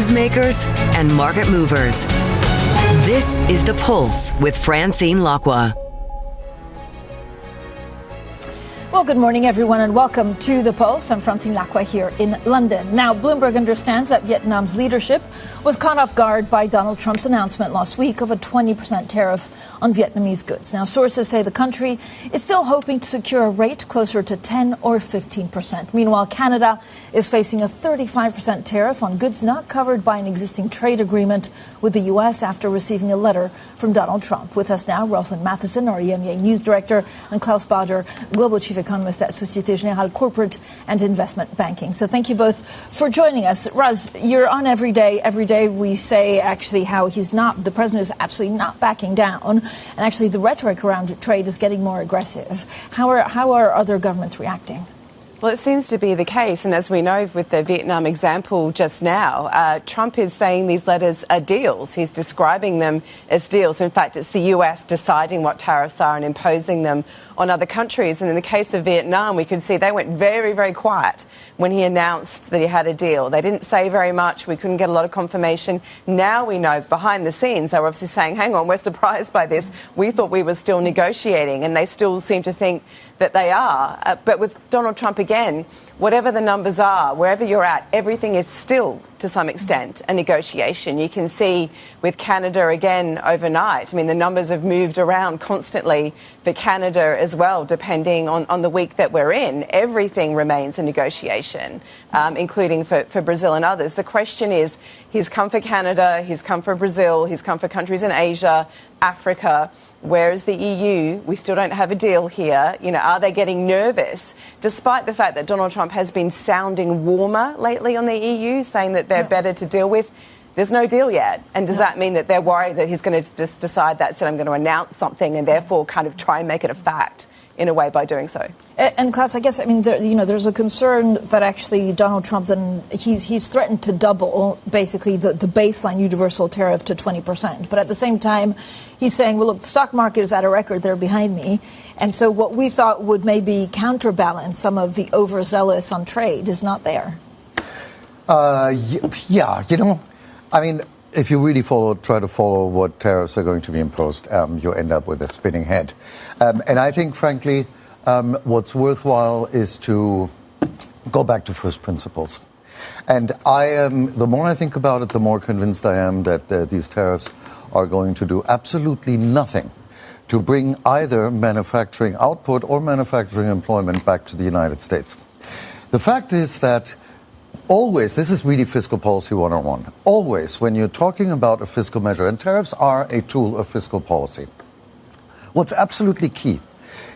newsmakers, and market movers. This is The Pulse with Francine Lacqua. Well, good morning, everyone, and welcome to The Pulse. I'm Francine Lacqua here in London. Now, Bloomberg understands that Vietnam's leadership was caught off guard by Donald Trump's announcement last week of a 20% tariff on Vietnamese goods. Now, sources say the country is still hoping to secure a rate closer to 10 or 15%. Meanwhile, Canada is facing a 35% tariff on goods not covered by an existing trade agreement with the U.S. after receiving a letter from Donald Trump. With us now, Rosalind Matheson, our EMEA News Director, and Klaus Baader, Global Chief Economist at Société Générale Corporate and Investment Banking. So thank you both for joining us. Raz, you're on every day. Every day we say actually how the president is absolutely not backing down. And actually the rhetoric around trade is getting more aggressive. How are other governments reacting? Well, it seems to be the case. And as we know with the Vietnam example just now, Trump is saying these letters are deals. He's describing them as deals. In fact, it's the US deciding what tariffs are and imposing them on other countries. And in the case of Vietnam, we could see they went very, very quiet when he announced that he had a deal. They didn't say very much. We couldn't get a lot of confirmation. Now we know behind the scenes, they were obviously saying, hang on, we're surprised by this. We thought we were still negotiating, and they still seem to think that they are. But with Donald Trump again, whatever the numbers are, wherever you're at, everything is still, to some extent, a negotiation. You can see with Canada again overnight. I mean, the numbers have moved around constantly for Canada as well, depending on the week that we're in. Everything remains a negotiation, including for Brazil and others. The question is, he's come for Canada, he's come for Brazil, he's come for countries in Asia, Africa. Where is the EU? We still don't have a deal here. You know, are they getting nervous, despite the fact that Donald Trump has been sounding warmer lately on the EU, saying that they're better to deal with? There's no deal yet. And does that mean that they're worried that he's going to just decide that, I'm going to announce something and therefore kind of try and make it a fact in a way by doing so? And Klaus, I guess, I mean, there's a concern that actually Donald Trump, then he's threatened to double basically the baseline universal tariff to 20%. But at the same time, he's saying, well, look, the stock market is at a record there behind me. And so what we thought would maybe counterbalance some of the overzealous on trade is not there. Yeah, I mean, if you really try to follow what tariffs are going to be imposed, you end up with a spinning head. And I think, frankly, what's worthwhile is to go back to first principles. And the more I think about it, the more convinced I am that these tariffs are going to do absolutely nothing to bring either manufacturing output or manufacturing employment back to the United States. The fact is that always, this is really fiscal policy 101. Always, when you're talking about a fiscal measure, and tariffs are a tool of fiscal policy, what's absolutely key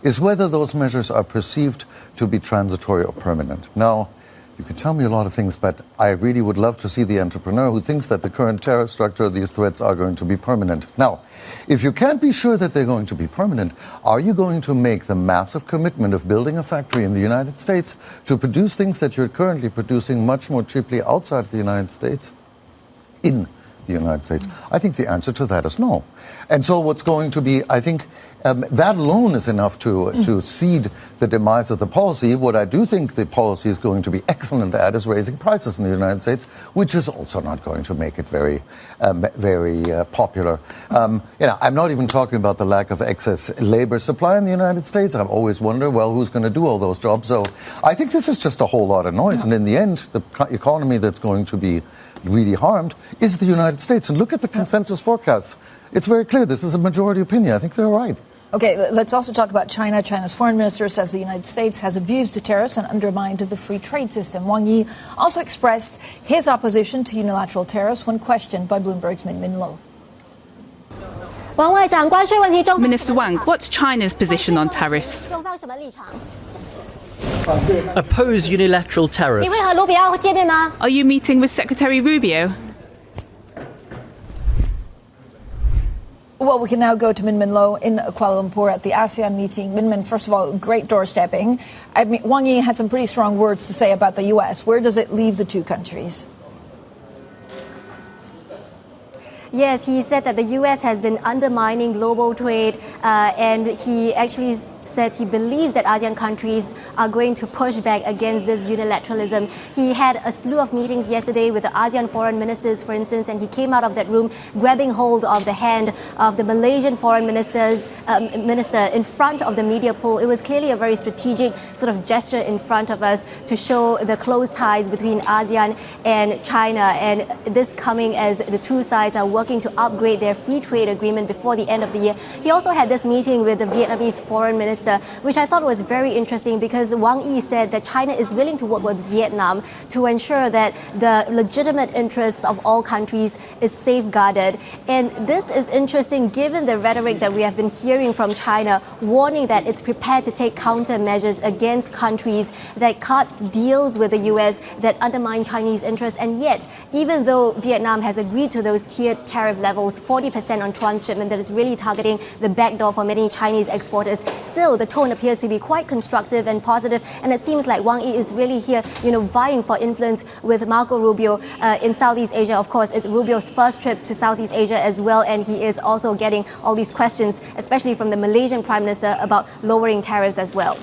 is whether those measures are perceived to be transitory or permanent. Now, you can tell me a lot of things, but I really would love to see the entrepreneur who thinks that the current tariff structure of these threats are going to be permanent. Now, if you can't be sure that they're going to be permanent, are you going to make the massive commitment of building a factory in the United States to produce things that you're currently producing much more cheaply outside the United States in the United States? I think the answer to that is no. And so what's going to be, I think, that alone is enough to seed the demise of the policy. What I do think the policy is going to be excellent at is raising prices in the United States, which is also not going to make it very popular. I'm not even talking about the lack of excess labor supply in the United States. I've always wondered, well, who's going to do all those jobs? So I think this is just a whole lot of noise. Yeah. And in the end, the economy that's going to be really harmed is the United States. And look at the consensus forecasts. It's very clear. This is a majority opinion. I think they're right. Okay, let's also talk about China. China's foreign minister says the United States has abused the tariffs and undermined the free trade system. Wang Yi also expressed his opposition to unilateral tariffs when questioned by Bloomberg's Min Lo. Minister Wang, what's China's position on tariffs? Oppose unilateral tariffs. Are you meeting with Secretary Rubio? Well, we can now go to Min Lo in Kuala Lumpur at the ASEAN meeting. Min, first of all, great doorstepping. I mean, Wang Yi had some pretty strong words to say about the U.S. Where does it leave the two countries? Yes, he said that the U.S. has been undermining global trade, and he actually said he believes that ASEAN countries are going to push back against this unilateralism. He had a slew of meetings yesterday with the ASEAN foreign ministers, for instance, and he came out of that room grabbing hold of the hand of the Malaysian foreign minister in front of the media pool. It was clearly a very strategic sort of gesture in front of us to show the close ties between ASEAN and China, and this coming as the two sides are working to upgrade their free trade agreement before the end of the year. He also had this meeting with the Vietnamese foreign minister, which I thought was very interesting because Wang Yi said that China is willing to work with Vietnam to ensure that the legitimate interests of all countries is safeguarded. And this is interesting given the rhetoric that we have been hearing from China, warning that it's prepared to take countermeasures against countries that cut deals with the US that undermine Chinese interests. And yet, even though Vietnam has agreed to those tiered tariff levels, 40% on transshipment, that is really targeting the back door for many Chinese exporters, still the tone appears to be quite constructive and positive. And it seems like Wang Yi is really here, vying for influence with Marco Rubio in Southeast Asia. Of course, it's Rubio's first trip to Southeast Asia as well, and he is also getting all these questions, especially from the Malaysian Prime Minister, about lowering tariffs as well.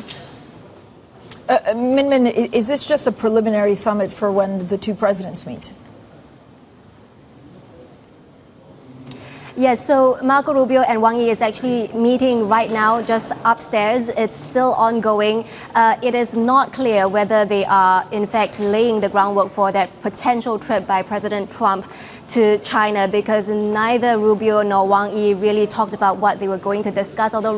Min Min, is this just a preliminary summit for when the two presidents meet? Yes, so Marco Rubio and Wang Yi is actually meeting right now just upstairs. It's still ongoing. It is not clear whether they are in fact laying the groundwork for that potential trip by President Trump to China, because neither Rubio nor Wang Yi really talked about what they were going to discuss, although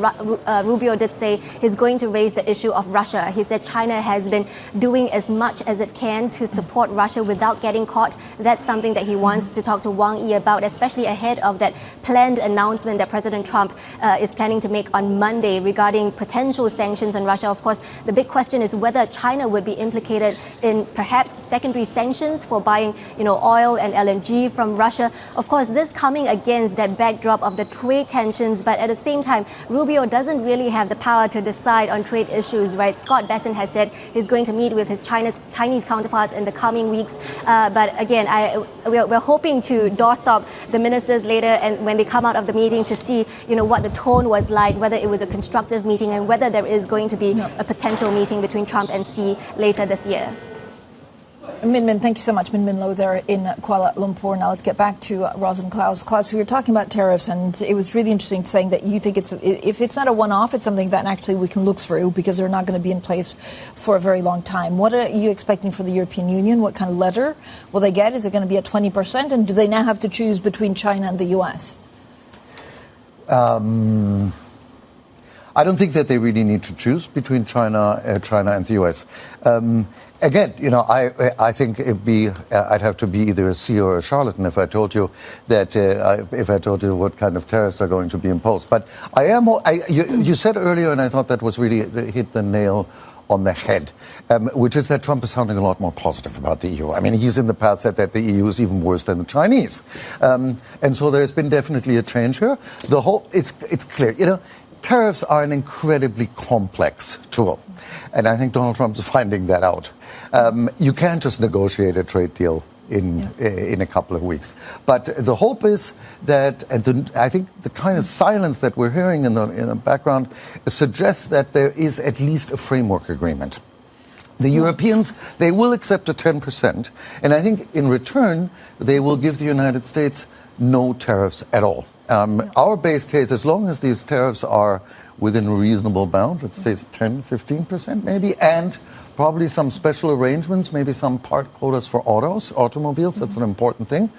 Rubio did say he's going to raise the issue of Russia. He said China has been doing as much as it can to support Russia without getting caught. That's something that he wants to talk to Wang Yi about, especially ahead of that planned announcement that President Trump is planning to make on Monday regarding potential sanctions on Russia. Of course, the big question is whether China would be implicated in perhaps secondary sanctions for buying, oil and LNG from Russia. Of course, this coming against that backdrop of the trade tensions, but at the same time, Rubio doesn't really have the power to decide on trade issues, right? Scott Bessent has said he's going to meet with his Chinese counterparts in the coming weeks. But again, we're hoping to doorstop the ministers later and when they come out of the meeting to see, what the tone was like, whether it was a constructive meeting and whether there is going to be a potential meeting between Trump and Xi later this year. Min Min, thank you so much. Min Min Lo there in Kuala Lumpur. Now let's get back to Roz and Klaus. Klaus, we were talking about tariffs, and it was really interesting saying that you think if it's not a one-off, it's something that actually we can look through because they're not going to be in place for a very long time. What are you expecting for the European Union? What kind of letter will they get? Is it going to be at 20%? And do they now have to choose between China and the U.S.? I don't think that they really need to choose between China and the U.S. Again, I think I'd have to be either a seer or a charlatan if I told you that what kind of tariffs are going to be imposed. But you said earlier, and I thought that was really hit the nail on the head, which is that Trump is sounding a lot more positive about the EU. I mean, he's in the past said that the EU is even worse than the Chinese, and so there's been definitely a change here. It's clear, tariffs are an incredibly complex tool, and I think Donald Trump is finding that out. You can't just negotiate a trade deal in a couple of weeks. But the hope is that, I think the kind of silence that we're hearing in the background suggests that there is at least a framework agreement. The Europeans, they will accept a 10%, and I think in return, they will give the United States no tariffs at all. Our base case, as long as these tariffs are within a reasonable bound, let's say it's 10, 15% maybe, and probably some special arrangements, maybe some part quotas for automobiles, that's an important thing.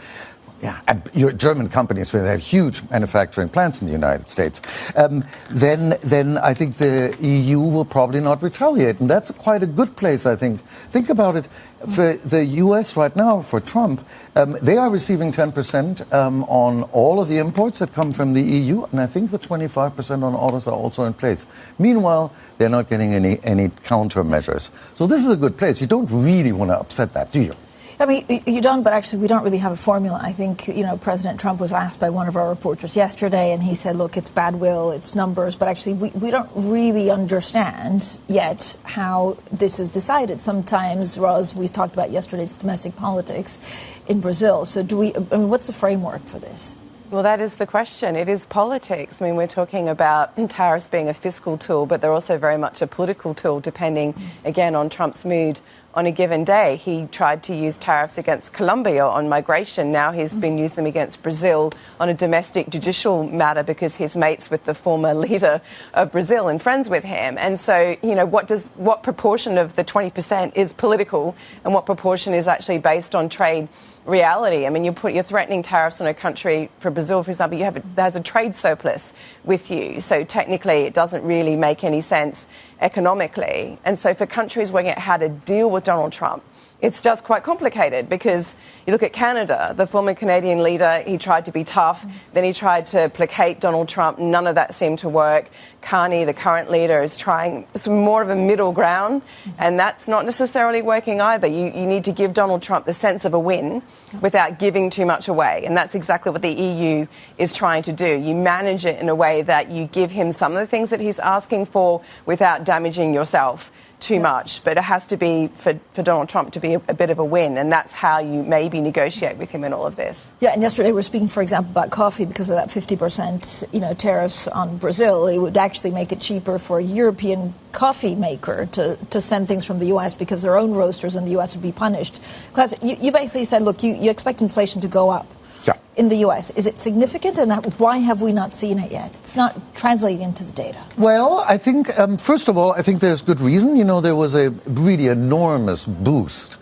Yeah, and your German companies, they have huge manufacturing plants in the United States. Then I think the EU will probably not retaliate, and that's quite a good place, I think. Think about it. For the U.S. right now, for Trump, they are receiving 10% on all of the imports that come from the EU, and I think the 25% on autos are also in place. Meanwhile, they're not getting any countermeasures. So this is a good place. You don't really want to upset that, do you? I mean, you don't, but actually we don't really have a formula. I think, President Trump was asked by one of our reporters yesterday, and he said, look, it's bad will, it's numbers, but actually we don't really understand yet how this is decided. Sometimes, Roz, we talked about yesterday, it's domestic politics in Brazil. So what's the framework for this? Well, that is the question. It is politics. I mean, we're talking about tariffs being a fiscal tool, but they're also very much a political tool, depending, again, on Trump's mood on a given day. He tried to use tariffs against Colombia on migration. Now he's been using them against Brazil on a domestic judicial matter because he's mates with the former leader of Brazil and friends with him. And so, you know, what proportion of the 20% is political and what proportion is actually based on trade reality? I mean, you're threatening tariffs on a country, for Brazil, for example, that has a trade surplus with you. So technically, it doesn't really make any sense economically. And so for countries working out how to deal with Donald Trump, it's just quite complicated because you look at Canada, the former Canadian leader, he tried to be tough, then he tried to placate Donald Trump. None of that seemed to work. Carney, the current leader, is trying some more of a middle ground, and that's not necessarily working either. You need to give Donald Trump the sense of a win without giving too much away, and that's exactly what the EU is trying to do. You manage it in a way that you give him some of the things that he's asking for without damaging yourself too much, but it has to be for Donald Trump to be a bit of a win, and that's how you maybe negotiate with him in all of this. Yeah, and yesterday we were speaking, for example, about coffee because of that 50%, tariffs on Brazil. It would actually make it cheaper for a European coffee maker to send things from the U.S. because their own roasters in the U.S. would be punished. Klaus, you basically said, look, you expect inflation to go up. Yeah. In the U.S. Is it significant, and why have we not seen it yet? It's not translating into the data. Well, I think, first of all, I think there's good reason. You know, there was a really enormous boost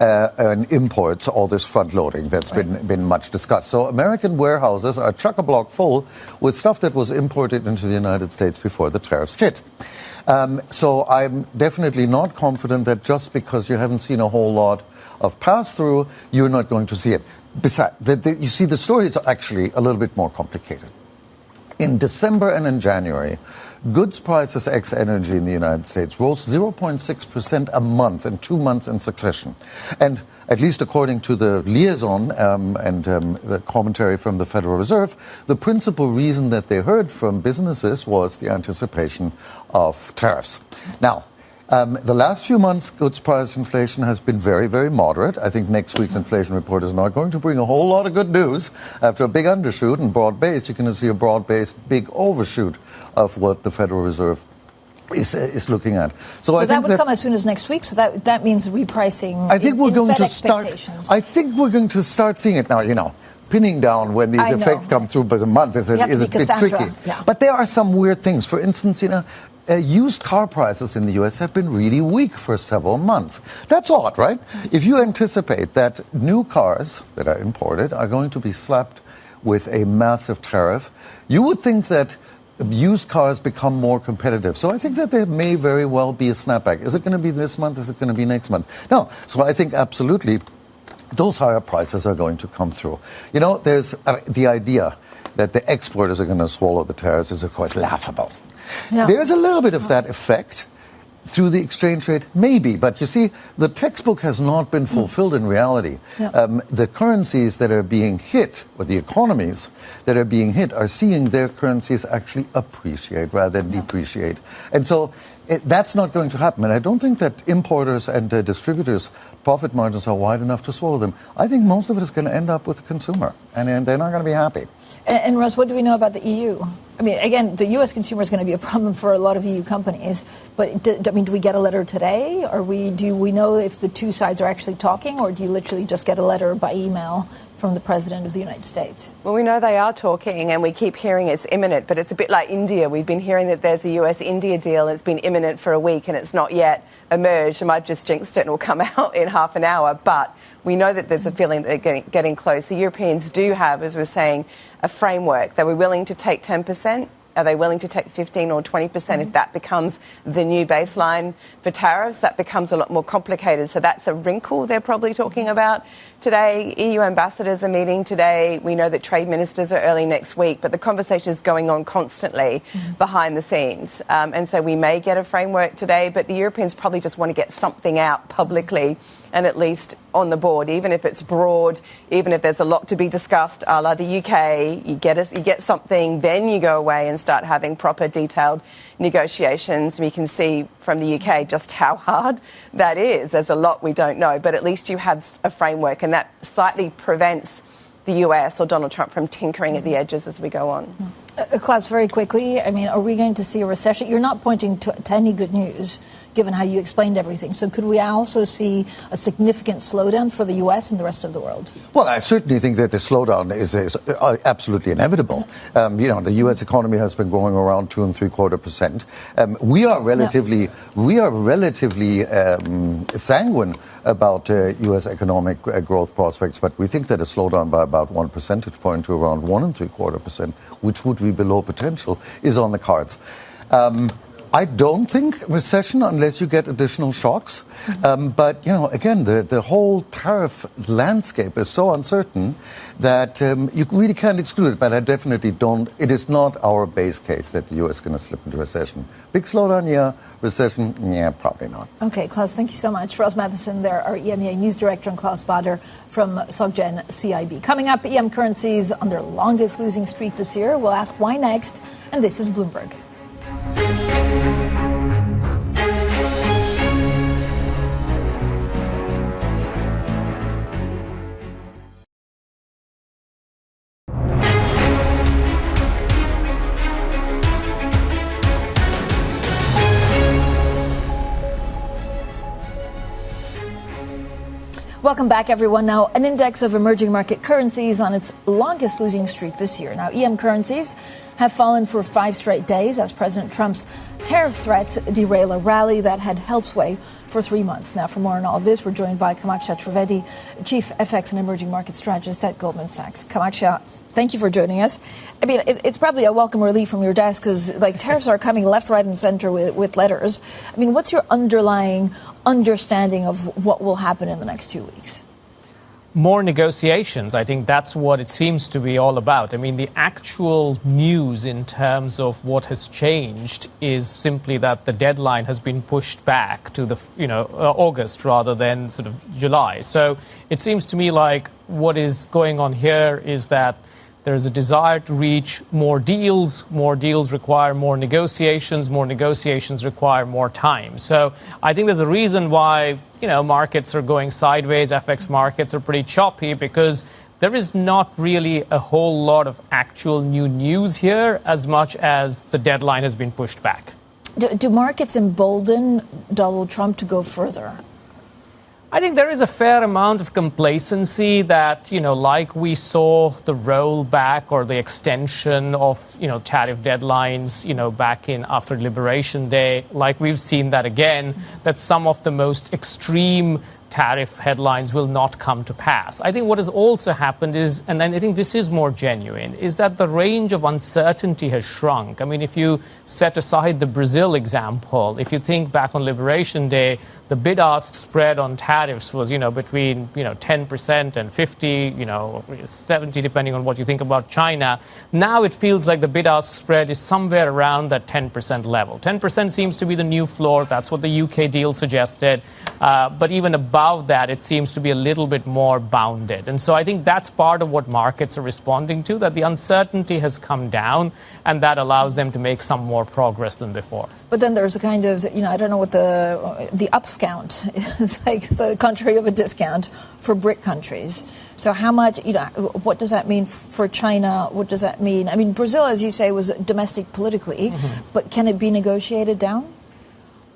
in imports, all this front-loading that's been much discussed. So American warehouses are chock-a-block full with stuff that was imported into the United States before the tariffs hit. So I'm definitely not confident that just because you haven't seen a whole lot of pass-through, you're not going to see it. Besides, you see, the story is actually a little bit more complicated. In December and in January, goods prices ex-energy in the United States rose 0.6% a month in 2 months in succession. And at least according to the liaison and the commentary from the Federal Reserve, the principal reason that they heard from businesses was the anticipation of tariffs. Now, the last few months, goods price inflation has been very, very moderate. I think next week's inflation report is not going to bring a whole lot of good news. After a big undershoot and broad-based, you're going to see a broad-based big overshoot of what the Federal Reserve is looking at. So I think that would come as soon as next week. So that means repricing. I think we're going to start. I think we're going to start seeing it now. You know, pinning down when these effects come through by the month is a bit tricky. Yeah. But there are some weird things. For instance, used car prices in the U.S. have been really weak for several months. That's odd, right? If you anticipate that new cars that are imported are going to be slapped with a massive tariff, you would think that used cars become more competitive. So I think that there may very well be a snapback. Is it going to be this month? Is it going to be next month? No. So I think absolutely those higher prices are going to come through. You know, there's the idea that the exporters are going to swallow the tariffs is, of course, laughable. Yeah. There's a little bit of that effect through the exchange rate, maybe. But you see, the textbook has not been fulfilled in reality. Yeah. The currencies that are being hit, or the economies that are being hit, are seeing their currencies actually appreciate rather than depreciate. And so that's not going to happen. And I don't think that importers and distributors' profit margins are wide enough to swallow them. I think most of it is going to end up with the consumer, and they're not going to be happy. And Russ, what do we know about the EU? I mean, again, the U.S. consumer is going to be a problem for a lot of EU companies. But, do we get a letter today? Or do we know if the two sides are actually talking? Or do you literally just get a letter by email from the President of the United States? Well, we know they are talking, and we keep hearing it's imminent. But it's a bit like India. We've been hearing that there's a US-India deal, and it's been imminent for a week, and it's not yet emerged. I might just jinxed it and will come out in half an hour. But we know that there's a feeling that they're getting close. The Europeans do have, as we're saying, a framework. They were willing to take 10%. Are they willing to take 15 or 20%? If that becomes the new baseline for tariffs, that becomes a lot more complicated. So that's a wrinkle they're probably talking about today. EU ambassadors are meeting today. We know that trade ministers are early next week, but the conversation is going on constantly behind the scenes. And so we may get a framework today, but the Europeans probably just want to get something out publicly and at least on the board, even if it's broad, even if there's a lot to be discussed, a la the UK, you get something, then you go away and start having proper detailed negotiations. We can see from the UK just how hard that is. There's a lot we don't know, but at least you have a framework, and that slightly prevents the US or Donald Trump from tinkering at the edges as we go on. Klaus, very quickly, I mean, are we going to see a recession? You're not pointing to any good news, given how you explained everything. So could we also see a significant slowdown for the U.S. and the rest of the world? Well, I certainly think that the slowdown is absolutely inevitable. The U.S. economy has been growing around 2.75%. We are relatively sanguine about U.S. economic growth prospects, but we think that a slowdown by about 1 percentage point to around 1.75%, which would be below potential, is on the cards. I don't think recession unless you get additional shocks. But, again, the whole tariff landscape is so uncertain that you really can't exclude it. But I definitely don't. It is not our base case that the U.S. is going to slip into recession. Big slowdown, yeah. Recession, yeah, probably not. Okay, Klaus, thank you so much. Ross Matheson there, our EMEA News Director, and Klaus Baader from SocGen CIB. Coming up, EM currencies on their longest losing streak this year. We'll ask why next. And this is Bloomberg. Welcome back, everyone. Now, an index of emerging market currencies on its longest losing streak this year. Now, EM currencies have fallen for 5 straight days as President Trump's tariff threats derail a rally that had held sway for 3 months. Now, for more on all of this, we're joined by Kamakshya Trivedi, Chief FX and Emerging Market Strategist at Goldman Sachs. Kamakshya, thank you for joining us. I mean, it's probably a welcome relief from your desk because, tariffs are coming left, right, and center with letters. I mean, what's your underlying understanding of what will happen in the next 2 weeks? More negotiations. I think that's what it seems to be all about. I mean, the actual news in terms of what has changed is simply that the deadline has been pushed back to the August rather than sort of July. So it seems to me like what is going on here is that there is a desire to reach more deals require more negotiations require more time. So I think there's a reason why, markets are going sideways, FX markets are pretty choppy because there is not really a whole lot of actual new news here as much as the deadline has been pushed back. Do markets embolden Donald Trump to go further? I think there is a fair amount of complacency that, like we saw the rollback or the extension of, tariff deadlines, back in after Liberation Day, like we've seen that again, that some of the most extreme tariff headlines will not come to pass. I think what has also happened is, and then I think this is more genuine, is that the range of uncertainty has shrunk. I mean, if you set aside the Brazil example, if you think back on Liberation Day, the bid-ask spread on tariffs was, between, 10% and 50, 70, depending on what you think about China. Now it feels like the bid-ask spread is somewhere around that 10% level. 10% seems to be the new floor. That's what the UK deal suggested. But even above that, it seems to be a little bit more bounded. And so I think that's part of what markets are responding to, that the uncertainty has come down, and that allows them to make some more progress than before. But then there's a kind of, I don't know what the upscount is, like the contrary of a discount for BRIC countries. So how much, what does that mean for China? What does that mean? I mean, Brazil, as you say, was domestic politically, but can it be negotiated down?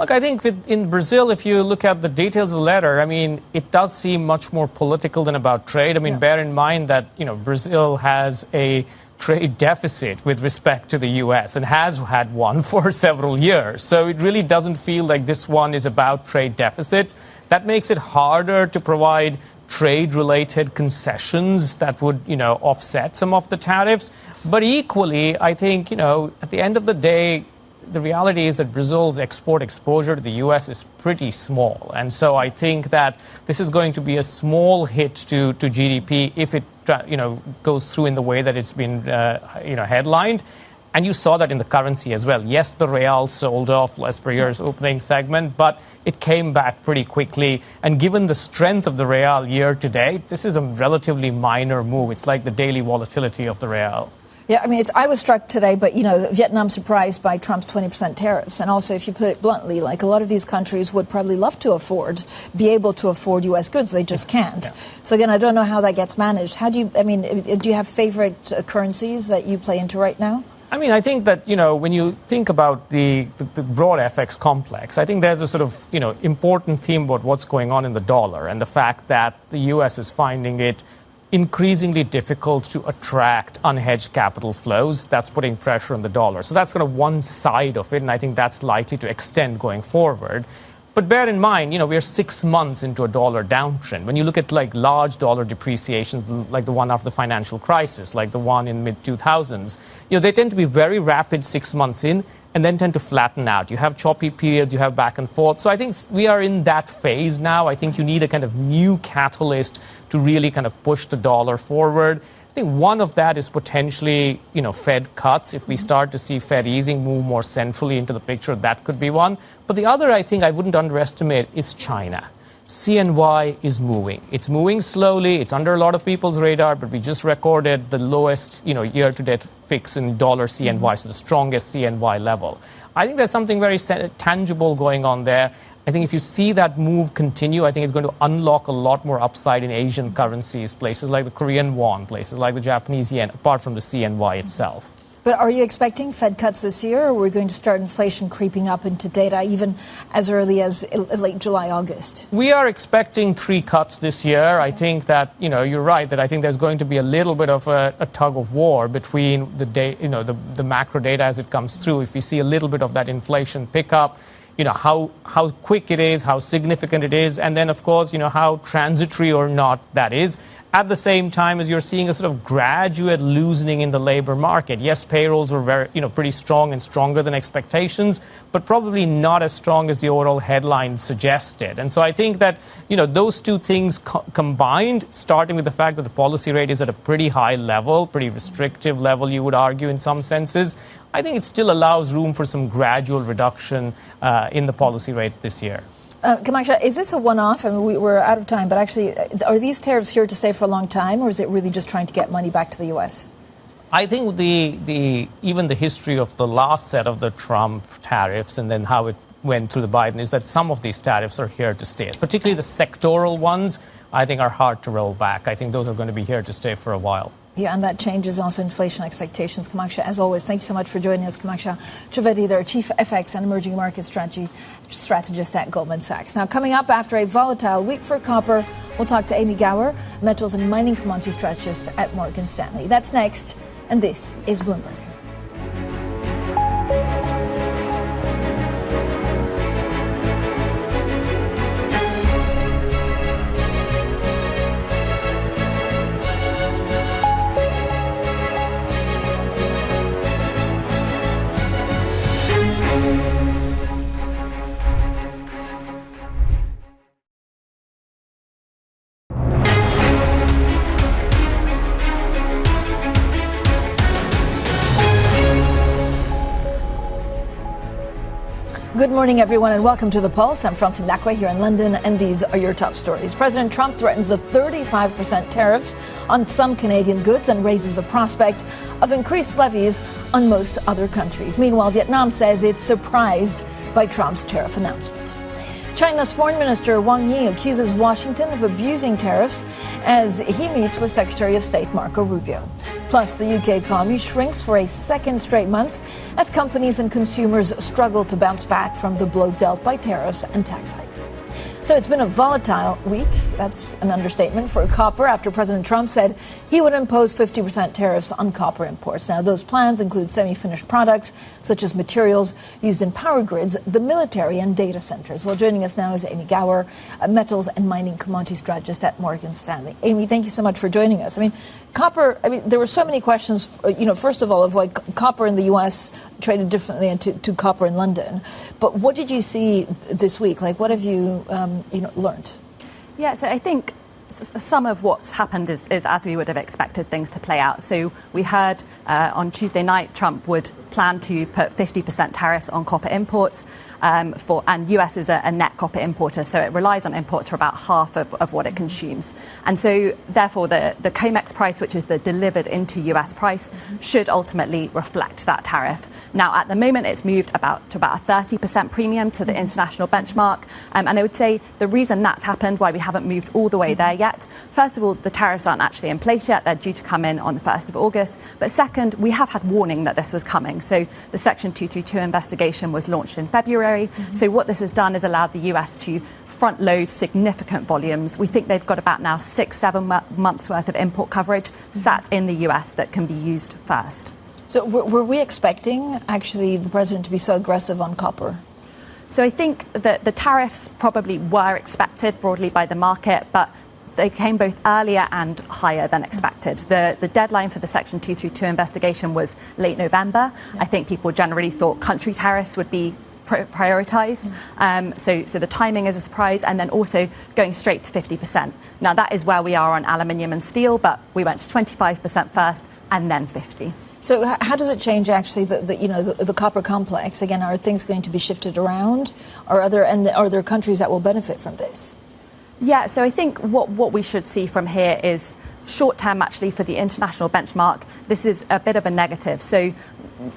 Look, I think in Brazil, if you look at the details of the letter, I mean, it does seem much more political than about trade. I mean, bear in mind that, Brazil has a trade deficit with respect to the U.S. and has had one for several years. So it really doesn't feel like this one is about trade deficits. That makes it harder to provide trade-related concessions that would, offset some of the tariffs. But equally, I think, at the end of the day, the reality is that Brazil's export exposure to the U.S. is pretty small. And so I think that this is going to be a small hit to GDP if it, goes through in the way that it's been, headlined. And you saw that in the currency as well. Yes, the real sold off as per your opening segment, but it came back pretty quickly. And given the strength of the real year to date, this is a relatively minor move. It's like the daily volatility of the real. Yeah, I mean, I was struck today, but, Vietnam surprised by Trump's 20% tariffs. And also, if you put it bluntly, like a lot of these countries would probably love to be able to afford U.S. goods. They just can't. Yeah. So, again, I don't know how that gets managed. Do you have favorite currencies that you play into right now? I mean, I think that, when you think about the broad FX complex, I think there's a sort of, important theme about what's going on in the dollar and the fact that the U.S. is finding it increasingly difficult to attract unhedged capital flows. That's putting pressure on the dollar. So that's kind of one side of it, and I think that's likely to extend going forward. But bear in mind, we're 6 months into a dollar downtrend. When you look at like large dollar depreciations, like the one after the financial crisis, like the one in mid-2000s, they tend to be very rapid 6 months in and then tend to flatten out. You have choppy periods, you have back and forth. So I think we are in that phase now. I think you need a kind of new catalyst to really kind of push the dollar forward. I think one of that is potentially, Fed cuts. If we start to see Fed easing move more centrally into the picture, that could be one. But the other, I think I wouldn't underestimate, is China. CNY is moving. It's moving slowly. It's under a lot of people's radar, but we just recorded the lowest, year-to-date fix in dollar CNY, so the strongest CNY level. I think there's something very tangible going on there. I think if you see that move continue, I think it's going to unlock a lot more upside in Asian currencies, places like the Korean won, places like the Japanese yen, apart from the CNY itself. But are you expecting Fed cuts this year, or are we going to start inflation creeping up into data even as early as late July, August? We are expecting 3 cuts this year. I think that, you're right, that I think there's going to be a little bit of a tug of war between the macro data as it comes through. If we see a little bit of that inflation pick up, how quick it is, how significant it is, and then, of course, how transitory or not that is. At the same time as you're seeing a sort of graduate loosening in the labor market. Yes, payrolls were very, pretty strong and stronger than expectations, but probably not as strong as the overall headline suggested. And so I think that, those two things combined, starting with the fact that the policy rate is at a pretty high level, pretty restrictive level, you would argue in some senses, I think it still allows room for some gradual reduction in the policy rate this year. Kamakshya, is this a one-off? I mean, we're out of time, but actually, are these tariffs here to stay for a long time, or is it really just trying to get money back to the U.S.? I think even the history of the last set of the Trump tariffs and then how it went through the Biden is that some of these tariffs are here to stay. Particularly the sectoral ones, I think, are hard to roll back. I think those are going to be here to stay for a while. Yeah, and that changes also inflation expectations. Kamakshya, as always, thank you so much for joining us. Kamakshya Trivedi, their Chief FX and Emerging Market Strategist at Goldman Sachs. Now, coming up after a volatile week for copper, we'll talk to Amy Gower, Metals and Mining Commodity Strategist at Morgan Stanley. That's next, and this is Bloomberg. Good morning, everyone, and welcome to The Pulse. I'm Francine Lacqua here in London, and these are your top stories. President Trump threatens a 35% tariffs on some Canadian goods and raises a prospect of increased levies on most other countries. Meanwhile, Vietnam says it's surprised by Trump's tariff announcement. China's Foreign Minister Wang accuses Washington of abusing tariffs as he meets with Secretary of State Marco Rubio. Plus, the UK economy shrinks for a second straight month as companies and consumers struggle to bounce back from the blow dealt by tariffs and tax hikes. So it's been a volatile week. That's an understatement for copper after President Trump said he would impose 50% tariffs on copper imports. Now, those plans include semi-finished products such as materials used in power grids, the military and data centers. Well, joining us now is Amy Gower, a Metals and Mining Commodity Strategist at Morgan Stanley. Amy, thank you so much for joining us. Copper, there were so many questions, first of all, of why copper in the U.S. traded differently to copper in London. But what did you see this week? What have you learned? Yeah, so I think some of what's happened is as we would have expected things to play out. So we heard on Tuesday night Trump would plan to put 50% tariffs on copper imports. and US is a net copper importer, so it relies on imports for about half of what it consumes. And so, therefore, the COMEX price, which is the delivered into US price, should ultimately reflect that tariff. Now, at the moment, it's moved to about a 30% premium to the international benchmark. And I would say the reason that's happened, why we haven't moved all the way there yet, first of all, the tariffs aren't actually in place yet. They're due to come in on the 1st of August. But second, we have had warning that this was coming. So the Section 232 investigation was launched in February. So what this has done is allowed the US to front load significant volumes. We think they've got about now 6-7 months worth of import coverage sat in the US that can be used first. So were we expecting, actually, the president to be so aggressive on copper? So I think that the tariffs probably were expected broadly by the market, but they came both earlier and higher than expected. The deadline for the Section 232 investigation was late November. I think people generally thought country tariffs would be prioritised. So the timing is a surprise, and then also going straight to 50%. Now, that is where we are on aluminium and steel, but we went to 25% first and then 50%. So how does it change actually the copper complex? Again, are things going to be shifted around, or are there countries that will benefit from this? Yeah, so I think what we should see from here is short term actually for the international benchmark. This is a bit of a negative. So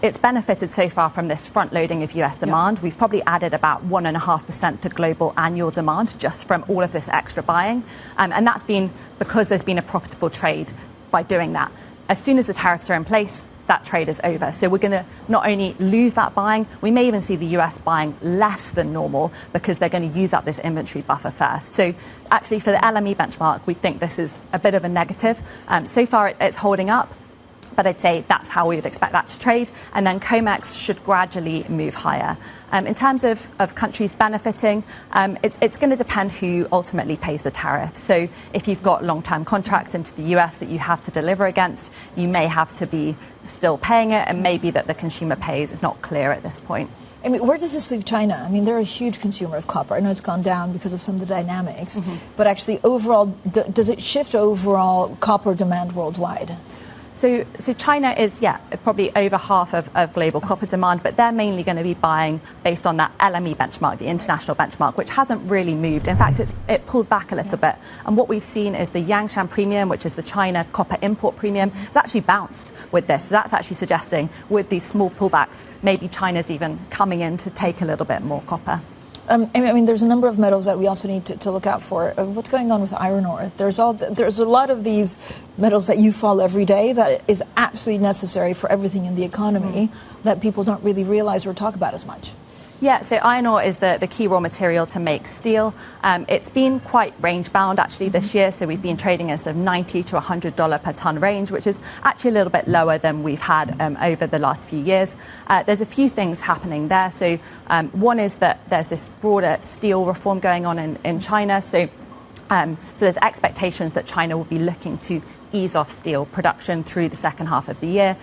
it's benefited so far from this front loading of US demand. We've probably added about 1.5% to global annual demand just from all of this extra buying. And that's been because there's been a profitable trade by doing that. As soon as the tariffs are in place, that trade is over. So we're going to not only lose that buying, we may even see the US buying less than normal because they're going to use up this inventory buffer first. So actually for the LME benchmark, we think this is a bit of a negative. So far it's holding up, but I'd say that's how we would expect that to trade. And then COMEX should gradually move higher. In terms of countries benefiting, it's going to depend who ultimately pays the tariff. So if you've got long-term contracts into the US that you have to deliver against, you may have to be still paying it, and maybe that the consumer pays. It's not clear at this point. I mean, where does this leave China? I mean, they're a huge consumer of copper. I know it's gone down because of some of the dynamics, but actually overall, does it shift overall copper demand worldwide? So China is, probably over half of global copper demand, but they're mainly going to be buying based on that LME benchmark, the international benchmark, which hasn't really moved. In fact, it pulled back a little bit. And what we've seen is the Yangshan premium, which is the China copper import premium, has actually bounced with this. So that's actually suggesting with these small pullbacks, maybe China's even coming in to take a little bit more copper. I mean, there's a number of metals that we also need to look out for. What's going on with iron ore? There's a lot of these metals that you follow every day that is absolutely necessary for everything in the economy that people don't really realize or talk about as much. Yeah, so iron ore is the key raw material to make steel. It's been quite range-bound, actually, this year. So we've been trading in sort of $90 to $100 per tonne range, which is actually a little bit lower than we've had over the last few years. There's a few things happening there. So one is that there's this broader steel reform going on in China. So there's expectations that China will be looking to ease off steel production through the second half of the year.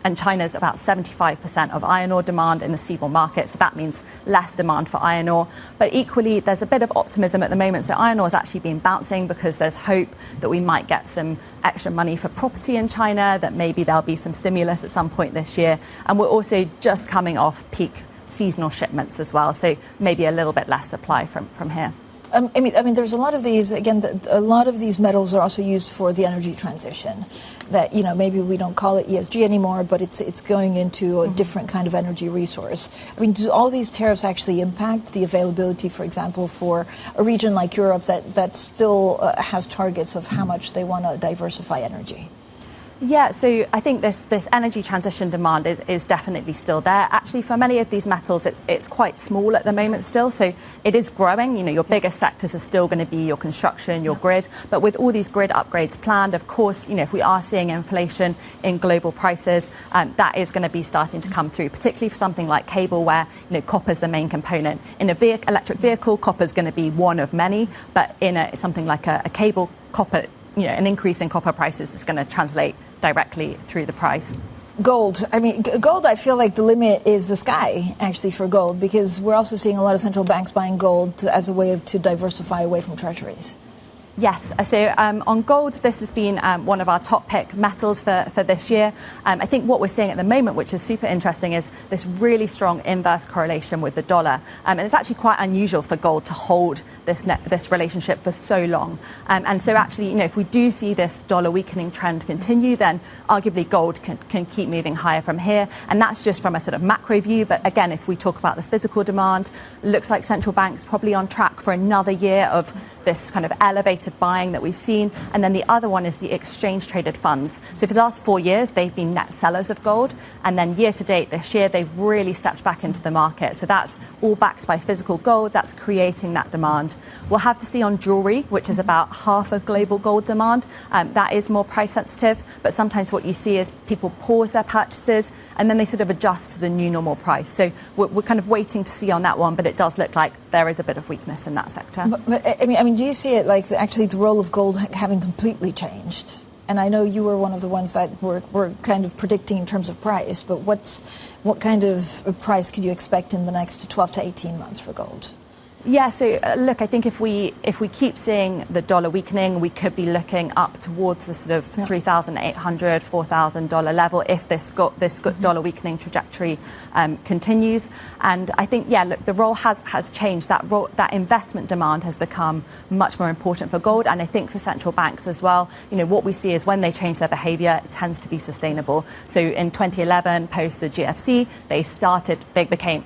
And China's about 75% of iron ore demand in the seaborne market, so that means less demand for iron ore. But equally, there's a bit of optimism at the moment. So iron ore has actually been bouncing because there's hope that we might get some extra money for property in China, that maybe there'll be some stimulus at some point this year. And we're also just coming off peak seasonal shipments as well, so maybe a little bit less supply from here. I mean, there's a lot of these. Again, a lot of these metals are also used for the energy transition. That maybe we don't call it ESG anymore, but it's going into a different kind of energy resource. I mean, do all these tariffs actually impact the availability, for example, for a region like Europe that still has targets of how much they want to diversify energy? Yeah, so I think this energy transition demand is definitely still there. Actually, for many of these metals, it's quite small at the moment still. So it is growing. Your biggest sectors are still going to be your construction, your grid. But with all these grid upgrades planned, of course, if we are seeing inflation in global prices, that is going to be starting to come through, particularly for something like cable where, copper is the main component. In an electric vehicle, copper is going to be one of many. But in something like a cable, copper, an increase in copper prices is going to translate directly through the price. Gold. I mean, gold, I feel like the limit is the sky, actually, for gold, because we're also seeing a lot of central banks buying gold as a way to diversify away from treasuries. Yes. So on gold, this has been one of our top pick metals for this year. I think what we're seeing at the moment, which is super interesting, is this really strong inverse correlation with the dollar. And it's actually quite unusual for gold to hold this relationship for so long. And so actually, if we do see this dollar weakening trend continue, then arguably gold can keep moving higher from here. And that's just from a sort of macro view. But again, if we talk about the physical demand, looks like central banks probably on track for another year of this kind of elevated buying that we've seen. And then the other one is the exchange traded funds. So for the last 4 years, they've been net sellers of gold. And then year to date this year, they've really stepped back into the market. So that's all backed by physical gold. That's creating that demand. We'll have to see on jewelry, which is about half of global gold demand. That is more price sensitive. But sometimes what you see is people pause their purchases and then they sort of adjust to the new normal price. So we're kind of waiting to see on that one. But it does look like there is a bit of weakness in that sector. But I mean, do you see it like actually the role of gold having completely changed? And I know you were one of the ones that were kind of predicting in terms of price, but what kind of price could you expect in the next 12 to 18 months for gold? Yeah, so look, I think if we keep seeing the dollar weakening, we could be looking up towards the sort of $3,800, $4,000 level if this dollar weakening trajectory continues. And I think, look, the role has changed. That investment demand has become much more important for gold, and I think for central banks as well. What we see is when they change their behaviour, it tends to be sustainable. So in 2011, post the GFC,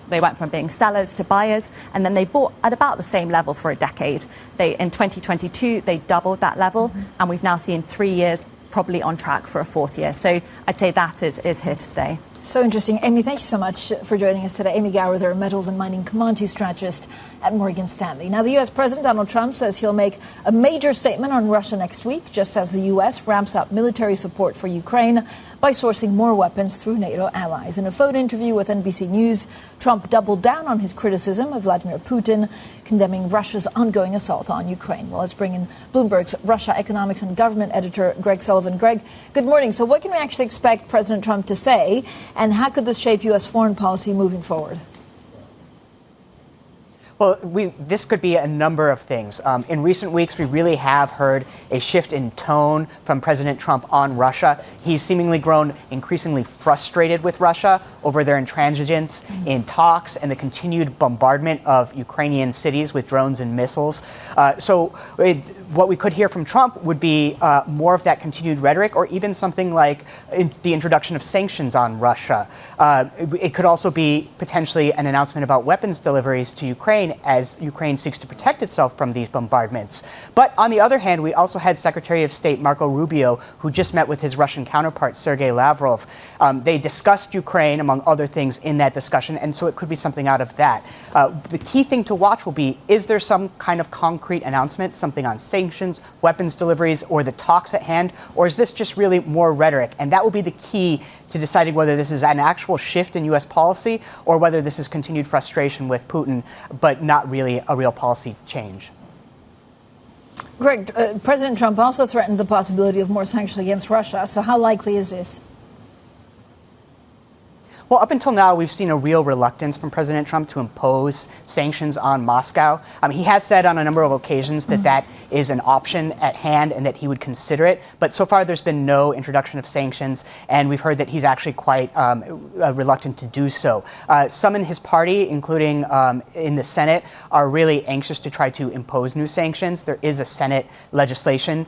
they went from being sellers to buyers, and then they bought at about the same level for a decade. In 2022, they doubled that level, and we've now seen 3 years probably on track for a fourth year. So I'd say that is here to stay. So interesting. Amy, thank you so much for joining us today. Amy Gower, the metals and mining commodities strategist at Morgan Stanley. Now, the U.S. President Donald Trump says he'll make a major statement on Russia next week, just as the U.S. ramps up military support for Ukraine by sourcing more weapons through NATO allies. In a phone interview with NBC News, Trump doubled down on his criticism of Vladimir Putin, condemning Russia's ongoing assault on Ukraine. Well, let's bring in Bloomberg's Russia economics and government editor, Greg Sullivan. Greg, good morning. So what can we actually expect President Trump to say? And how could this shape U.S. foreign policy moving forward? Well, this could be a number of things. In recent weeks, we really have heard a shift in tone from President Trump on Russia. He's seemingly grown increasingly frustrated with Russia over their intransigence in talks and the continued bombardment of Ukrainian cities with drones and missiles. What we could hear from Trump would be more of that continued rhetoric, or even something like the introduction of sanctions on Russia. It could also be potentially an announcement about weapons deliveries to Ukraine as Ukraine seeks to protect itself from these bombardments. But on the other hand, we also had Secretary of State Marco Rubio, who just met with his Russian counterpart, Sergei Lavrov. They discussed Ukraine, among other things, in that discussion, and so it could be something out of that. The key thing to watch will be, is there some kind of concrete announcement, something on sanctions, weapons deliveries, or the talks at hand, or is this just really more rhetoric? And that will be the key to deciding whether this is an actual shift in U.S. policy or whether this is continued frustration with Putin, but not really a real policy change. Greg, President Trump also threatened the possibility of more sanctions against Russia. So how likely is this? Well, up until now, we've seen a real reluctance from President Trump to impose sanctions on Moscow. He has said on a number of occasions that that is an option at hand and that he would consider it. But so far, there's been no introduction of sanctions, and we've heard that he's actually quite reluctant to do so. Some in his party, including in the Senate, are really anxious to try to impose new sanctions. There is a Senate legislation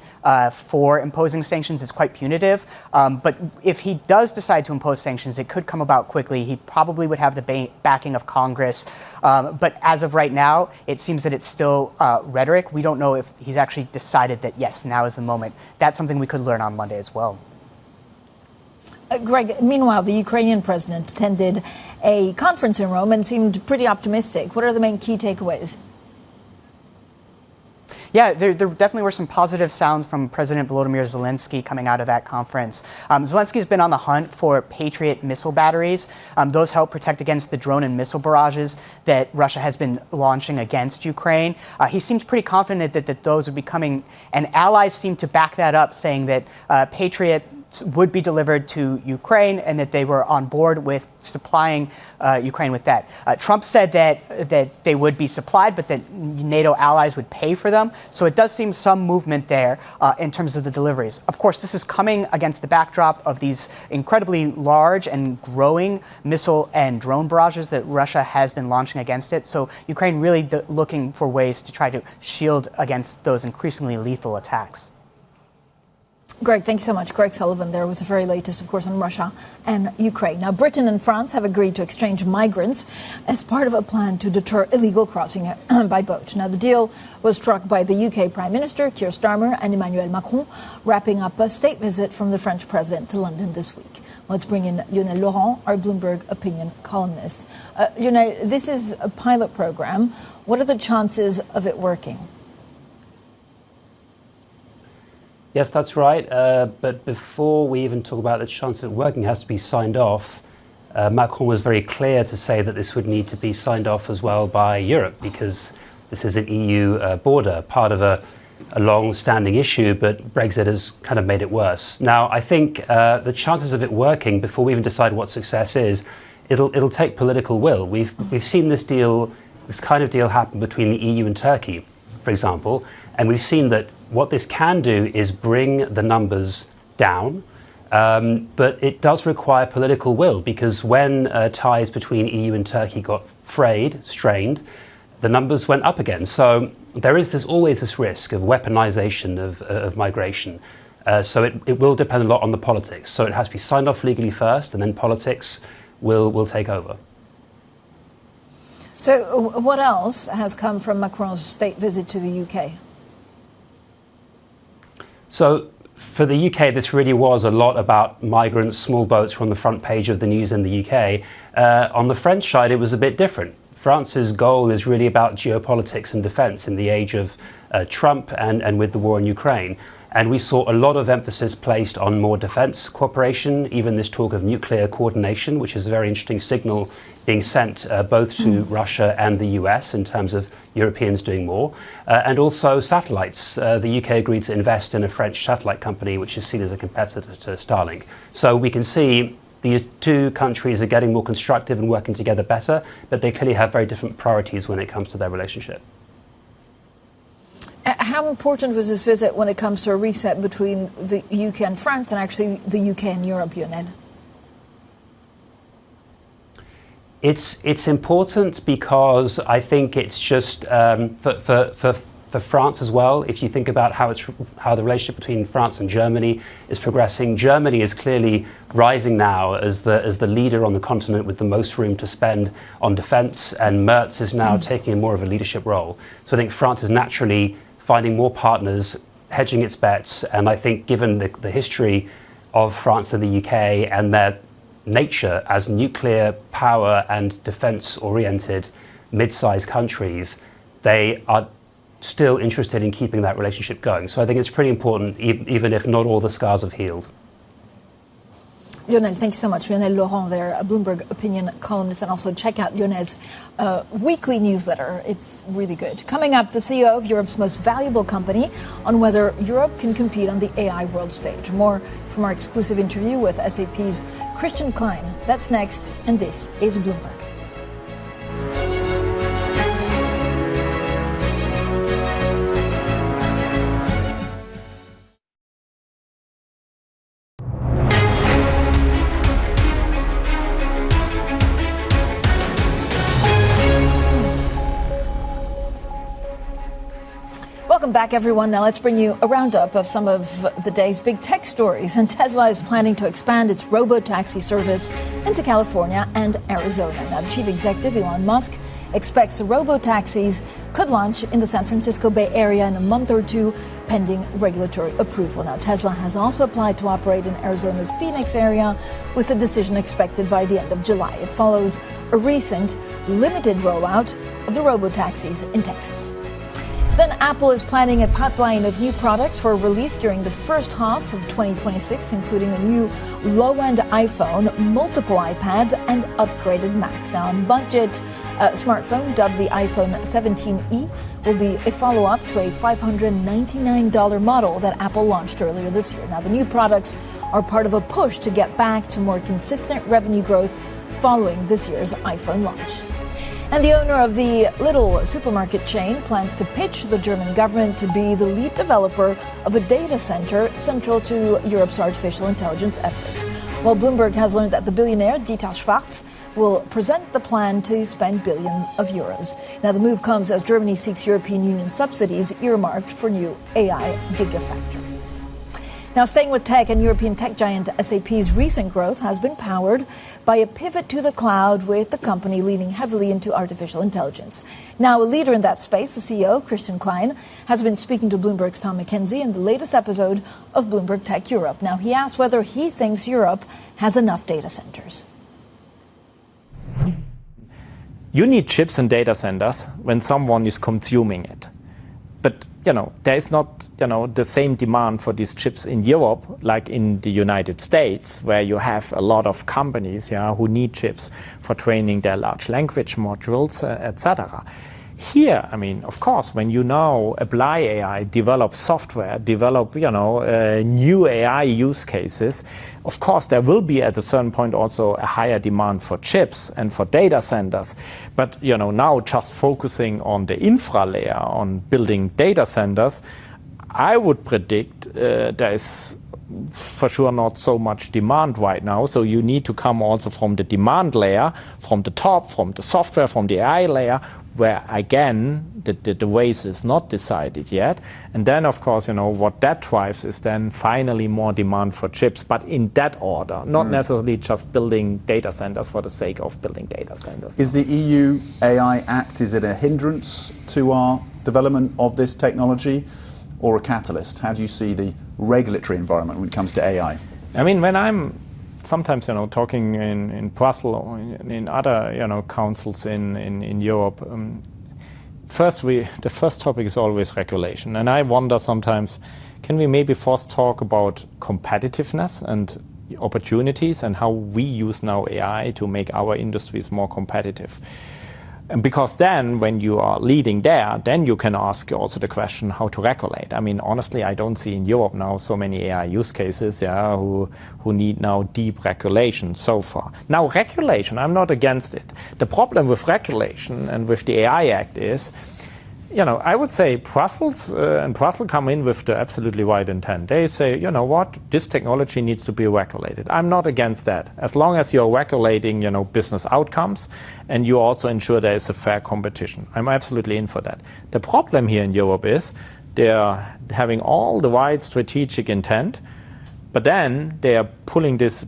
for imposing sanctions. It's quite punitive. But if he does decide to impose sanctions, it could come about quickly. He probably would have the backing of Congress. But as of right now, it seems that it's still rhetoric. We don't know if he's actually decided that, yes, now is the moment. That's something we could learn on Monday as well. Greg, meanwhile, the Ukrainian president attended a conference in Rome and seemed pretty optimistic. What are the main key takeaways? Yeah, there definitely were some positive sounds from President Volodymyr Zelenskiy coming out of that conference. Zelenskiy's been on the hunt for Patriot missile batteries. Those help protect against the drone and missile barrages that Russia has been launching against Ukraine. He seemed pretty confident that those would be coming, and allies seem to back that up, saying that Patriot would be delivered to Ukraine and that they were on board with supplying Ukraine with that. Trump said that they would be supplied, but that NATO allies would pay for them. So it does seem some movement there in terms of the deliveries. Of course, this is coming against the backdrop of these incredibly large and growing missile and drone barrages that Russia has been launching against it. So Ukraine really looking for ways to try to shield against those increasingly lethal attacks. Greg, thanks so much. Greg Sullivan there with the very latest, of course, on Russia and Ukraine. Now, Britain and France have agreed to exchange migrants as part of a plan to deter illegal crossing by boat. Now, the deal was struck by the UK Prime Minister, Keir Starmer, and Emmanuel Macron, wrapping up a state visit from the French president to London this week. Let's bring in Lionel Laurent, our Bloomberg opinion columnist. Lionel, this is a pilot program. What are the chances of it working? Yes, that's right. But before we even talk about the chance of it working, it has to be signed off. Macron was very clear to say that this would need to be signed off as well by Europe, because this is an EU border, part of a long-standing issue, but Brexit has kind of made it worse. Now, I think the chances of it working, before we even decide what success is, it'll take political will. We've seen this kind of deal happen between the EU and Turkey, for example, and we've seen that what this can do is bring the numbers down, but it does require political will, because when ties between EU and Turkey got strained, the numbers went up again. So there is always this risk of weaponization of migration. So it will depend a lot on the politics. So it has to be signed off legally first, and then politics will take over. So what else has come from Macron's state visit to the UK? So for the UK, this really was a lot about migrants, small boats from the front page of the news in the UK. On the French side, it was a bit different. France's goal is really about geopolitics and defense in the age of Trump and with the war in Ukraine. And we saw a lot of emphasis placed on more defense cooperation, even this talk of nuclear coordination, which is a very interesting signal being sent both to Russia and the US in terms of Europeans doing more. And also satellites. The UK agreed to invest in a French satellite company, which is seen as a competitor to Starlink. So we can see these two countries are getting more constructive and working together better, but they clearly have very different priorities when it comes to their relationship. How important was this visit when it comes to a reset between the UK and France, and actually the UK and Europe, Lionel? It's important because I think it's just for France as well. If you think about how the relationship between France and Germany is progressing, Germany is clearly rising now as the leader on the continent with the most room to spend on defence, and Merz is now taking more of a leadership role. So I think France is naturally finding more partners, hedging its bets, and I think given the history of France and the UK and their nature as nuclear power and defence-oriented mid-sized countries, they are still interested in keeping that relationship going. So I think it's pretty important, even if not all the scars have healed. Lionel, thank you so much. Lionel Laurent there, a Bloomberg opinion columnist, and also check out Lionel's weekly newsletter. It's really good. Coming up, the CEO of Europe's most valuable company on whether Europe can compete on the AI world stage. More from our exclusive interview with SAP's Christian Klein. That's next, and this is Bloomberg. Welcome back, everyone. Now let's bring you a roundup of some of the day's big tech stories. And Tesla is planning to expand its robo-taxi service into California and Arizona. Now, the chief executive, Elon Musk, expects the robo-taxis could launch in the San Francisco Bay Area in a month or two, pending regulatory approval. Now, Tesla has also applied to operate in Arizona's Phoenix area, with a decision expected by the end of July. It follows a recent limited rollout of the robo-taxis in Texas. Then Apple is planning a pipeline of new products for release during the first half of 2026, including a new low-end iPhone, multiple iPads, and upgraded Macs. Now, a budget smartphone dubbed the iPhone 17e will be a follow-up to a $599 model that Apple launched earlier this year. Now, the new products are part of a push to get back to more consistent revenue growth following this year's iPhone launch. And the owner of the Lidl supermarket chain plans to pitch the German government to be the lead developer of a data center central to Europe's artificial intelligence efforts. While Bloomberg has learned that the billionaire Dieter Schwarz will present the plan to spend billions of euros. Now, the move comes as Germany seeks European Union subsidies earmarked for new AI gigafactories. Now, staying with tech, and European tech giant SAP's recent growth has been powered by a pivot to the cloud, with the company leaning heavily into artificial intelligence. Now, a leader in that space, the CEO, Christian Klein, has been speaking to Bloomberg's Tom McKenzie in the latest episode of Bloomberg Tech Europe. Now, he asked whether he thinks Europe has enough data centers. You need chips and data centers when someone is consuming it. But, there is not, the same demand for these chips in Europe like in the United States, where you have a lot of companies who need chips for training their large language modules, etc. Here, of course, when you now apply AI, develop software, develop, new AI use cases, of course, there will be at a certain point also a higher demand for chips and for data centers. But, now just focusing on the infra layer, on building data centers, I would predict there is for sure not so much demand right now. So you need to come also from the demand layer, from the top, from the software, from the AI layer, where, again, the race is not decided yet. And then, of course, what that drives is then finally more demand for chips, but in that order, not necessarily just building data centers for the sake of building data centers. Is the EU AI Act, is it a hindrance to our development of this technology or a catalyst? How do you see the regulatory environment when it comes to AI? When I'm sometimes, talking in Brussels or in other, councils in Europe, the first topic is always regulation. And I wonder sometimes, can we maybe first talk about competitiveness and opportunities and how we use now AI to make our industries more competitive? And because then, when you are leading there, then you can ask also the question how to regulate. Honestly, I don't see in Europe now so many AI use cases who need now deep regulation so far. Now, regulation, I'm not against it. The problem with regulation and with the AI Act is, I would say Brussels come in with the absolutely right intent. They say, what, this technology needs to be regulated. I'm not against that, as long as you're regulating, business outcomes, and you also ensure there is a fair competition. I'm absolutely in for that. The problem here in Europe is they're having all the right strategic intent, but then they are putting this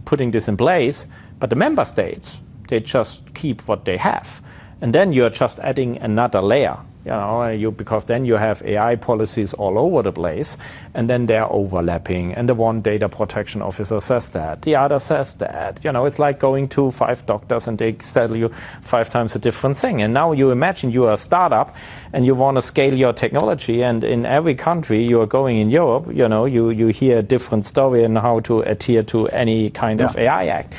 in place. But the member states, they just keep what they have, and then you're just adding another layer. Because then you have AI policies all over the place, and then they're overlapping, and the one data protection officer says that, the other says that. It's like going to 5 doctors and they tell you 5 times a different thing. And now you imagine you are a startup and you want to scale your technology, and in every country you are going in Europe, you hear a different story on how to adhere to any kind of AI act.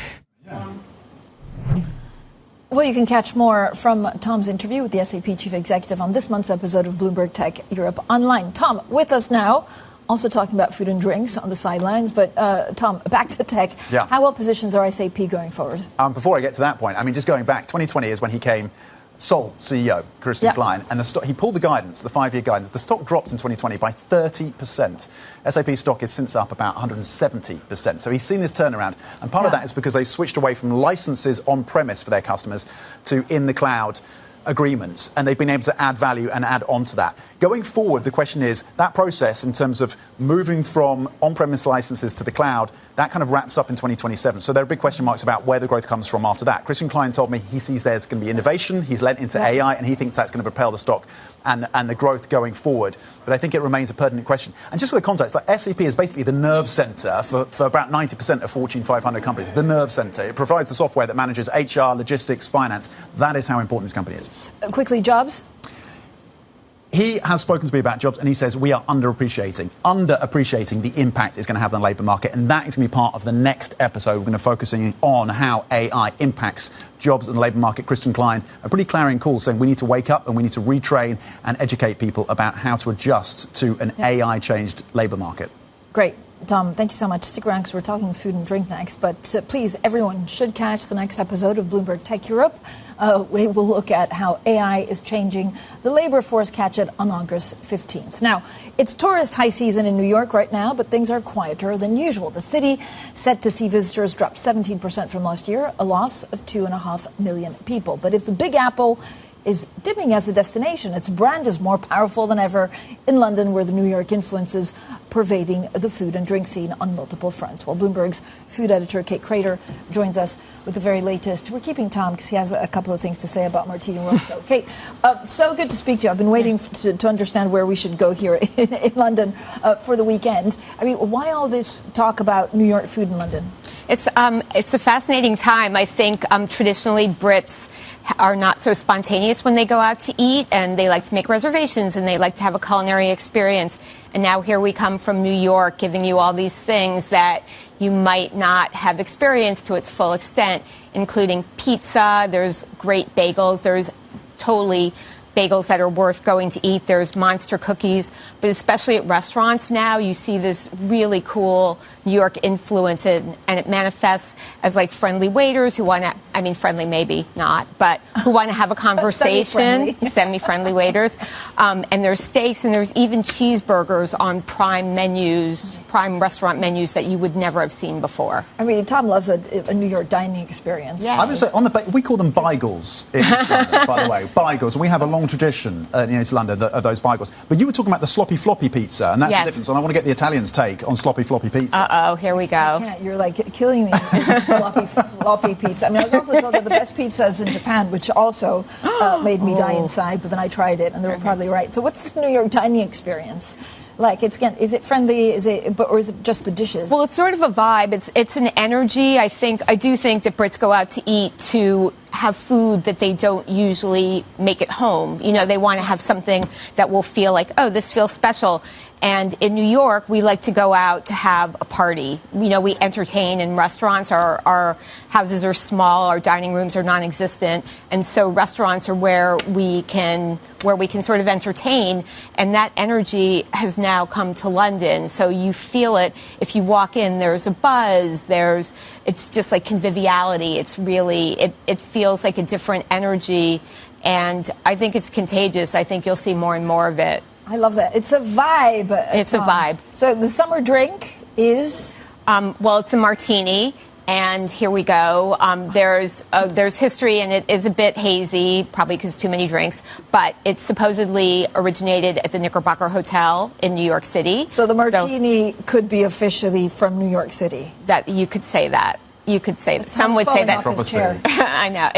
Well, you can catch more from Tom's interview with the SAP chief executive on this month's episode of Bloomberg Tech Europe Online. Tom, with us now, also talking about food and drinks on the sidelines. But, Tom, back to tech. Yeah. How well positions are SAP going forward? Before I get to that point, just going back, 2020 is when he came sole CEO, Christian Klein, and he pulled the guidance, the 5-year guidance. The stock dropped in 2020 by 30%. SAP stock is since up about 170%. So he's seen this turnaround, and part of that is because they switched away from licenses on-premise for their customers to in-the-cloud agreements, and they've been able to add value and add on to that. Going forward, the question is, that process in terms of moving from on-premise licenses to the cloud, that kind of wraps up in 2027. So there are big question marks about where the growth comes from after that. Christian Klein told me he sees there's going to be innovation. He's lent into AI, and he thinks that's going to propel the stock and the growth going forward. But I think it remains a pertinent question. And just for the context, SAP is basically the nerve center for about 90% of Fortune 500 companies. The nerve center. It provides the software that manages HR, logistics, finance. That is how important this company is. Quickly, Jobs? he has spoken to me about jobs, and he says we are underappreciating the impact it's going to have on the labour market, and that is going to be part of the next episode. We're going to focus on how AI impacts jobs and the labour market. Christian Klein, a pretty clarion call saying we need to wake up and we need to retrain and educate people about how to adjust to an AI-changed labour market. Great. Tom, thank you so much. Stick around because we're talking food and drink next. But please, everyone should catch the next episode of Bloomberg Tech Europe. We will look at how AI is changing the labor force. Catch it on August 15th. Now, it's tourist high season in New York right now, but things are quieter than usual. The city set to see visitors drop 17% from last year, a loss of 2.5 million people. But if the Big Apple is dimming as a destination, its brand is more powerful than ever in London, where the New York influence is pervading the food and drink scene on multiple fronts. Well, Bloomberg's food editor, Kate Crater, joins us with the very latest. We're keeping Tom because he has a couple of things to say about Martini Rosso. Kate, so good to speak to you. I've been waiting to understand where we should go here in London for the weekend. I mean, why all this talk about New York food in London? It's a fascinating time. I think traditionally Brits are not so spontaneous when they go out to eat, and they like to make reservations and they like to have a culinary experience. And now here we come from New York, giving you all these things that you might not have experienced to its full extent, including pizza. There's great bagels. There's totally bagels that are worth going to eat. There's monster cookies, but especially at restaurants now, you see this really cool New York influence, and it manifests as like friendly waiters who want to, I mean, friendly maybe not, but who want to have a conversation, semi-friendly waiters. And there's steaks, and there's even cheeseburgers on prime menus, prime restaurant menus that you would never have seen before. I mean, Tom loves a New York dining experience. Yeah. I would say we call them bagels in East London, by the way, bagels, and we have a long tradition in East London of those bagels. But you were talking about the sloppy floppy pizza, and that's the difference. And I want to get the Italians' take on sloppy floppy pizza. Uh-oh, here we go. You're like killing me with sloppy floppy pizza. I mean, I was also told that the best pizza is in Japan, which also made me die inside, but then I tried it, and they were probably right. So what's the New York dining experience? Like, is it friendly? Or is it just the dishes? Well, it's sort of a vibe. It's an energy. I do think that Brits go out to eat to have food that they don't usually make at home. You know, they want to have something that will feel like, oh, this feels special. And in New York, we like to go out to have a party. You know, we entertain in restaurants. Our houses are small. Our dining rooms are non-existent. And so restaurants are where we can sort of entertain. And that energy has now come to London. So you feel it. If you walk in, there's a buzz. It's just like conviviality. It's really, it feels like a different energy. And I think it's contagious. I think you'll see more and more of it. I love that. It's a vibe. It's a vibe. So the summer drink is? Well, it's a martini. And here we go. There's history, and it is a bit hazy, probably because too many drinks. But it supposedly originated at the Knickerbocker Hotel in New York City. So the martini could be officially from New York City. That you could say that. You could say that. Some would say that. I know.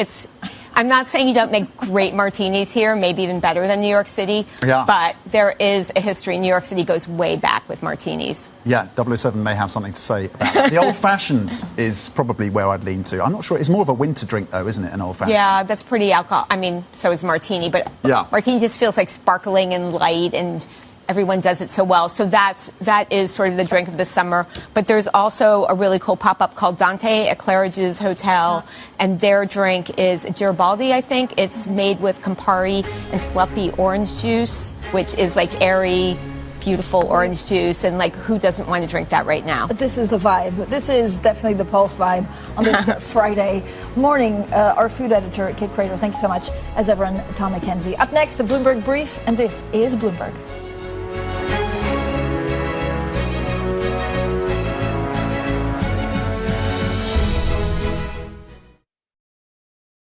I'm not saying you don't make great martinis here, maybe even better than New York City, but there is a history. New York City goes way back with martinis. Yeah, 007 may have something to say about that. The old-fashioned is probably where I'd lean to. I'm not sure. It's more of a winter drink, though, isn't it, an old-fashioned? Yeah, that's pretty alcohol. I mean, so is martini, but martini just feels like sparkling and light, and everyone does it so well. So that is sort of the drink of the summer. But there's also a really cool pop-up called Dante at Claridge's Hotel, and their drink is Garibaldi, I think. It's made with Campari and fluffy orange juice, which is like airy, beautiful orange juice, and like, who doesn't want to drink that right now? This is the vibe. This is definitely the Pulse vibe on this Friday morning. Our food editor, Kate Crater, thank you so much. As ever, Tom McKenzie. Up next, a Bloomberg Brief, and this is Bloomberg.